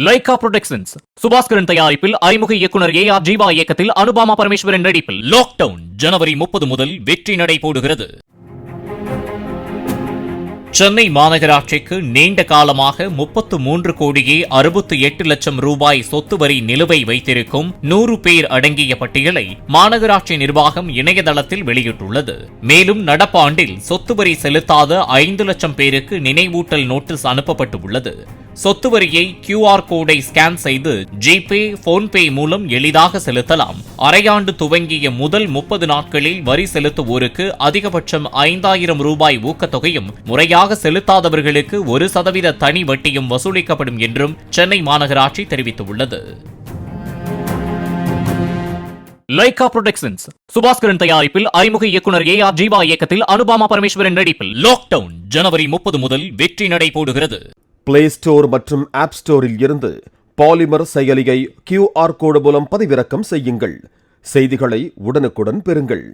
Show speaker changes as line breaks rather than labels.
Lyca productions Subaskaran தயாரிப்பில் அறிமுக இயக்குனர் AR ஜீவா இயக்கத்தில் அனுபாமா பரமேஸ்வரன் நடிப்பில் லாக்டவுன் ஜனவரி 30 முதல் வெற்றி நடை போடுகிறது. சென்னை மாநகராட்சிக்கு நீண்ட காலமாக 33 கோடியே 68 லட்சம் ரூபாய் சொத்து வரி நிலுவை வைத்திருக்கும் 100 பேர் அடங்கிய பட்டியலை மாநகராட்சி நிர்வாகம் இணையதளத்தில் வெளியிட்டுள்ளது. மேலும் நடப்பாண்டில் சொத்து வரி செலுத்தாத 5 லட்சம் பேருக்கு நினைவூட்டல் நோட்டீஸ் அனுப்பப்பட்டுள்ளது. சொத்து வரியை QR கோடை ஸ்கேன் செய்து ஜிபே, போன்பே மூலம் எளிதாக செலுத்தலாம். அரையாண்டு துவங்கிய முதல் 30 நாட்களில் வரி செலுத்துவோருக்கு அதிகபட்சம் 5000 ரூபாய் ஊக்கத்தொகையும், முறையாக செலுத்தாதவர்களுக்கு 1% தனி வட்டியும் வசூலிக்கப்படும் என்றும் சென்னை மாநகராட்சி தெரிவித்துள்ளது. லைகா புரொடக்ஷன்ஸ் சுபாஸ்கரன் தயாரிப்பில் அறிமுக இயக்குனர் AR ஜீவா இயக்கத்தில் அனுபாமா பரமேஸ்வரன் நடிப்பில் லாக்டவுன் ஜனவரி 30 முதல் வெற்றி நடை போடுகிறது.
பிளே ஸ்டோர் மற்றும் ஆப் ஸ்டோரில் இருந்து பாலிமர் செயலியை QR கோடு மூலம் பதிவிறக்கம் செய்யுங்கள். செய்திகளை உடனுக்குடன் பெறுங்கள்.